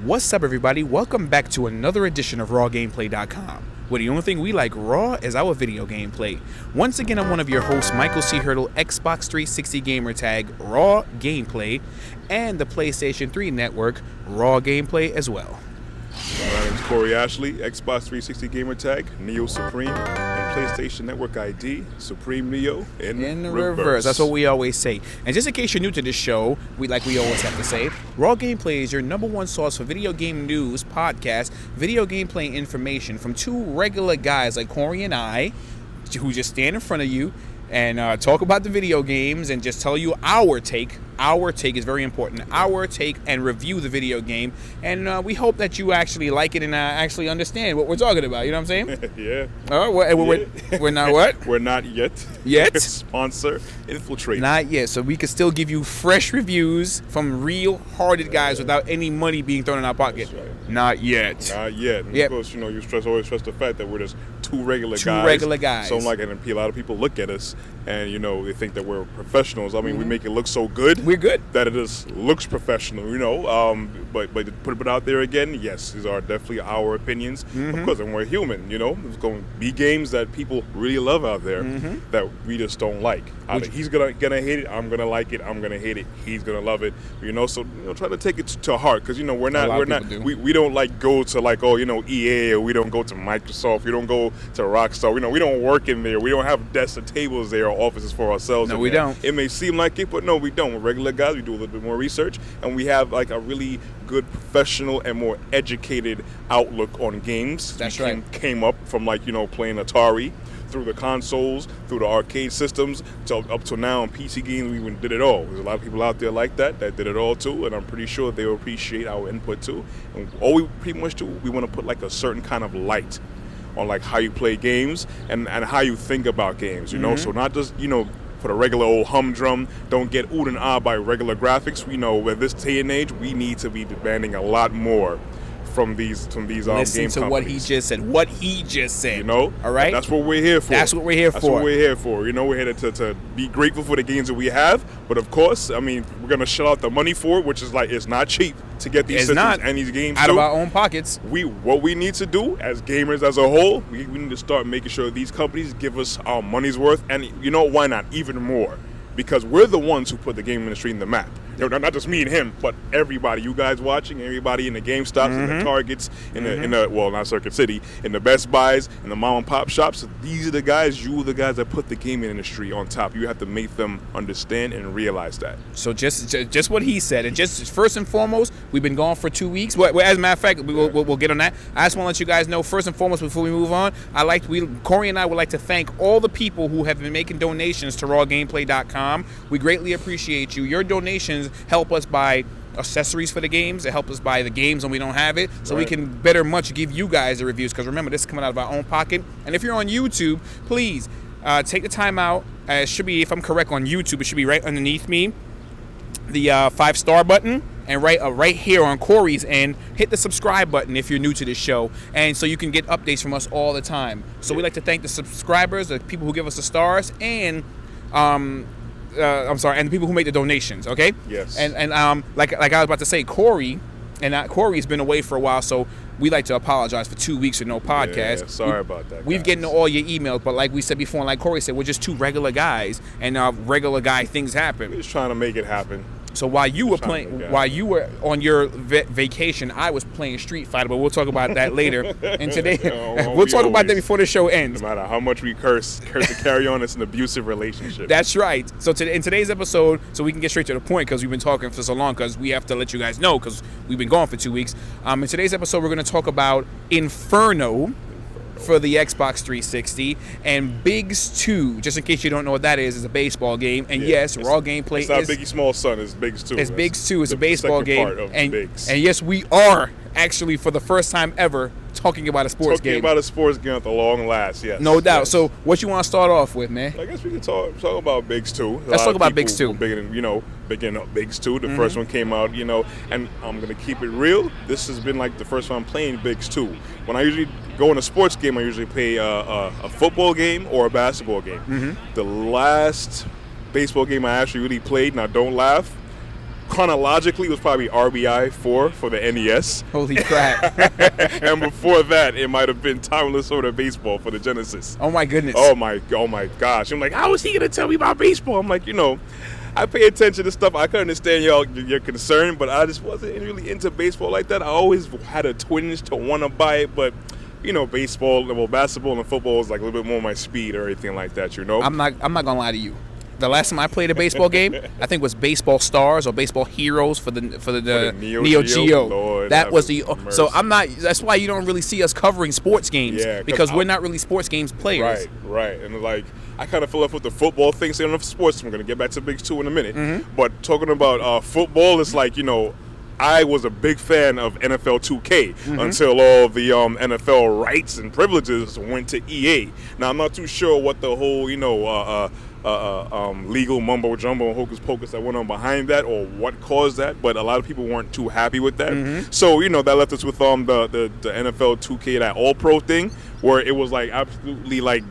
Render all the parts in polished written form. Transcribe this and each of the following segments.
What's up, everybody? Welcome back to another edition of RawGameplay.com, where the only thing we like raw is our video gameplay. Once again, I'm one of your hosts, Michael C. Hurdle, Xbox 360 gamertag, Raw Gameplay, and the PlayStation 3 network, Raw Gameplay as well. My name is Corey Ashley, Xbox 360 gamertag, Neo Supreme, and PlayStation Network ID, Supreme Neo in reverse. That's what we always say. And just in case you're new to this show, we always have to say, Raw Gameplay is your number one source for video game news, podcast, video gameplay information from two regular guys like Corey and I, who just stand in front of you and talk about the video games and just tell you our take. Our take is very important. Our take, and review the video game. And we hope that you actually like it and actually understand what we're talking about. You know what I'm saying? Yeah. We're not what? We're not yet. Yet? Sponsor Infiltrate. Not yet. So we can still give you fresh reviews from real-hearted guys without any money being thrown in our pocket. That's right. Not yet. Not yet. And Yep. of course, you always stress the fact that we're just two regular guys. So like, and a lot of people look at us and, they think that we're professionals. I mean, we make it look so good. We're good. That it just looks professional, but to put it out there again, yes, these are definitely our opinions. Of course, and we're human, There's going to be games that people really love out there that we just don't like. He's gonna hate it, I'm gonna like it, I'm gonna hate it, he's gonna love it, so try to take it to heart, because we don't like go to EA, or we don't go to Microsoft, we don't go to Rockstar, we don't work in there, we don't have desks or tables there or offices for ourselves. No, we don't. It may seem like it, but no, we don't. We're regular guys. We do a little bit more research, and we have a really good, professional, and more educated outlook on games. That's right. Came up from playing Atari, through the consoles, through the arcade systems, up to now on PC games. We even did it all. There's a lot of people out there like that did it all too, and I'm pretty sure they will appreciate our input too. And all we pretty much do, we want to put a certain kind of light on how you play games and how you think about games. So not just for the regular old humdrum, don't get oohed and ah by regular graphics. We know with this day and age, we need to be demanding a lot more from these game companies. Listen to what he just said. All right? That's what we're here for. That's what we're here for. We're here to be grateful for the games that we have. But of course, I mean, we're going to shell out the money for it, which is it's not cheap to get these systems and these games out of our own pockets. What we need to do as gamers as a whole, we need to start making sure these companies give us our money's worth. And why not? Even more. Because we're the ones who put the game industry in the map. Not just me and him, but everybody. You guys watching, everybody in the GameStops, in the Targets, in the not Circuit City, in the Best Buys, in the mom and pop shops. These are the guys. that put the gaming industry on top. You have to make them understand and realize that. So just what he said, and just first and foremost, we've been gone for 2 weeks. Well, as a matter of fact, we'll get on that. I just want to let you guys know first and foremost before we move on. Corey and I would like to thank all the people who have been making donations to RawGameplay.com. We greatly appreciate you. Your donations help us buy accessories for the games. It helps us buy the games when we don't have it, so we can better much give you guys the reviews, because remember, this is coming out of our own pocket. And if you're on YouTube, please take the time out. It should be, if I'm correct on YouTube, it should be right underneath me, the 5-star button, and right here on Corey's end, hit the subscribe button if you're new to this show, and so you can get updates from us all the time. So we'd like to thank the subscribers, the people who give us the stars, and and the people who make the donations, okay? Yes. And like I was about to say, Corey's been away for a while, so we'd like to apologize for 2 weeks with no podcast. Yeah, sorry about that, We've guys. getting all your emails, but like we said before, and like Corey said, we're just two regular guys, and regular guy things happen. We're just trying to make it happen. So while you were on your vacation, I was playing Street Fighter, but we'll talk about that later. And today, we'll talk about that before the show ends. No matter how much we curse to carry on, it's an abusive relationship. That's right. So in today's episode, so we can get straight to the point, because we've been talking for so long, because we have to let you guys know, because we've been gone for 2 weeks. In today's episode, we're going to talk about Inferno for the Xbox 360, and Biggs 2, just in case you don't know what that is a baseball game. And yes, Raw Gameplay is... It's not Biggie Small's son, it's Biggs 2. It's Biggs 2, it's a baseball game. Part of and Biggs. And yes, we are actually, for the first time ever, talking about a sports game. Talking about a sports game at the long last, yes. No doubt. Yes. So what you want to start off with, man? I guess we can talk about Biggs 2. Let's talk about Biggs 2. Bigger up Biggs 2. The first one came out, and I'm going to keep it real. This has been the first time I'm playing Biggs 2. When I usually go in a sports game, I usually play a football game or a basketball game. The last baseball game I actually really played, now don't laugh, chronologically, it was probably RBI 4 for the NES. Holy crap. And before that, it might have been Timeless Order Baseball for the Genesis. Oh, my goodness. Oh my gosh. I'm like, how is he going to tell me about baseball? I'm like, I pay attention to stuff. I can understand your concern, but I just wasn't really into baseball like that. I always had a twinge to want to buy it, but baseball, basketball and football is like a little bit more my speed or anything like that. I'm not gonna lie to you. The last time I played a baseball game, I think was Baseball Stars or Baseball Heroes for the Neo Geo. Lord, that was the mercy. So I'm not. That's why you don't really see us covering sports games, because we're not really sports games players. Right. And like, I kind of fell off with the football thing. Saying enough sports, I'm gonna get back to Big Two in a minute. Mm-hmm. But talking about football, it's like I was a big fan of NFL 2K until all the NFL rights and privileges went to EA. Now I'm not too sure what the whole legal mumbo jumbo and hocus pocus that went on behind that, or what caused that, but a lot of people weren't too happy with that. So that left us with the NFL 2K, that All Pro thing, where it was like absolutely like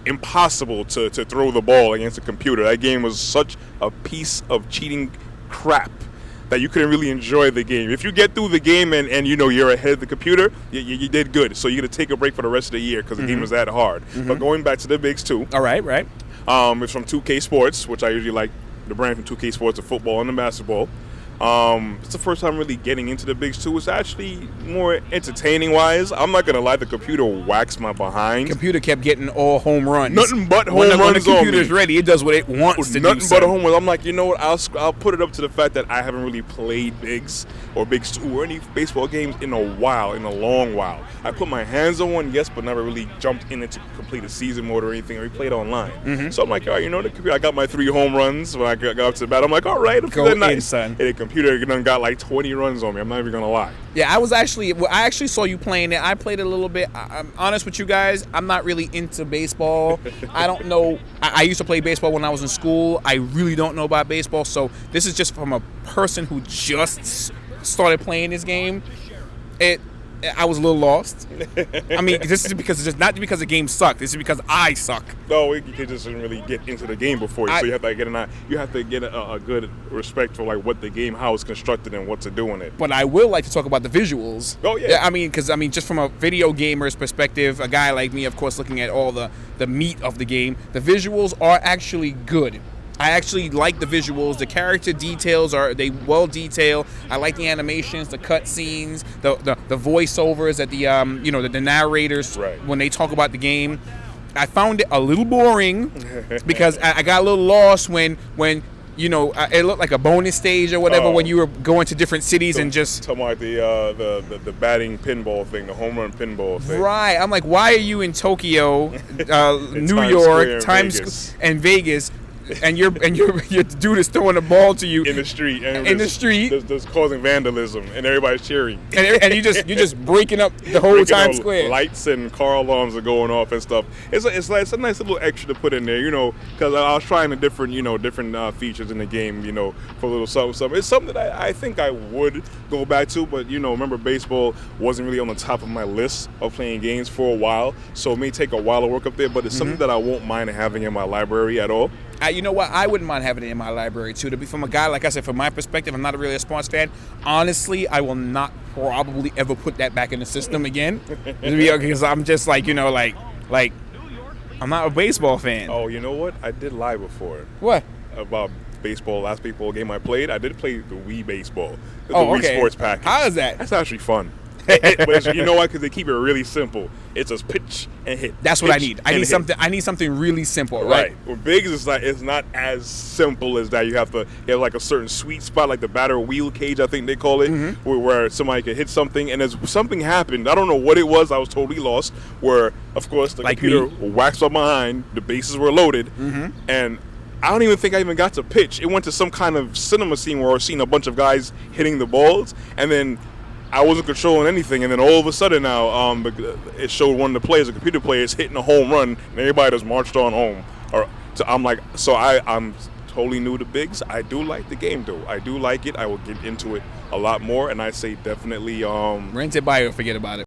impossible to throw the ball against a computer. That game was such a piece of cheating crap that you couldn't really enjoy the game. If you get through the game and you're ahead of the computer, you did good. So you got to take a break for the rest of the year because the game was that hard. But going back to the Bigs 2. All right. It's from 2K Sports, which I usually like the brand from 2K Sports, the football and the basketball. It's the first time really getting into the Bigs 2. It's actually more entertaining wise. I'm not gonna lie, the computer waxed my behind. Computer kept getting all home runs. Nothing but home runs. When the computer's ready, it does what it wants to do. Nothing but home runs. I'm like, you know what? I'll put it up to the fact that I haven't really played Bigs or Bigs 2 or any baseball games in a long while. I put my hands on one, yes, but never really jumped in to complete a season mode or anything. We played online. So I'm like, all right, the computer. I got my 3 home runs when I got up to the bat. I'm like, all right, go in, son. And the computer done got like 20 runs on me. I'm not even gonna lie. Yeah, I actually saw you playing it. I played it a little bit. I'm honest with you guys. I'm not really into baseball. I don't know. I used to play baseball when I was in school. I really don't know about baseball. So this is just from a person who just started playing this game. I was a little lost. I mean, this is it's not because the game sucked. This is because I suck. No, you just didn't really get into the game before you. So you have to get a good respect for like what the game, how it's constructed, and what to do in it. But I will like to talk about the visuals. Oh yeah. Because just from a video gamer's perspective, a guy like me, of course, looking at all the meat of the game, the visuals are actually good. I actually like the visuals. The character details they well detailed. I like the animations, the cut scenes, the voiceovers that the narrators when they talk about the game. I found it a little boring because I got a little lost when it looked like a bonus stage or whatever when you were going to different cities and just talking about the batting pinball thing, the home run pinball thing. Right. I'm like, why are you in Tokyo, New York, Times Square, and Vegas? And your dude is throwing a ball to you in the street, just causing vandalism, and everybody's cheering. And you just breaking up the whole Times Square. Lights and car alarms are going off and stuff. It's a nice little extra to put in there, because I was trying the different features in the game, for a little something. It's something that I think I would go back to, but remember baseball wasn't really on the top of my list of playing games for a while, so it may take a while to work up there. But it's something that I won't mind having in my library at all. You know what? I wouldn't mind having it in my library too. To be from a guy, like I said, from my perspective, I'm not really a sports fan. Honestly, I will not probably ever put that back in the system again, because I'm just like I'm not a baseball fan. Oh, you know what? I did lie before. What? About baseball. Last baseball game I played, I did play the Wii baseball. The Wii Sports package. How is that? That's actually fun. But you know why? Because they keep it really simple. It's just pitch and hit. That's what I need. I need something really simple, right? Well, Bigs is like, it's not as simple as that. You have like a certain sweet spot, like the batter wheel cage, I think they call it, where somebody can hit something, and as something happened, I don't know what it was. I was totally lost. Where of course the computer waxed up behind, the bases were loaded, and I don't even think I even got to pitch. It went to some kind of cinema scene where I seen a bunch of guys hitting the balls, and then I wasn't controlling anything, and then all of a sudden now, it showed one of the players, the computer players, hitting a home run, and everybody just marched on home. I'm totally new to Bigs. I do like the game though. I do like it. I will get into it a lot more, and I say definitely rent it, buy it, forget about it.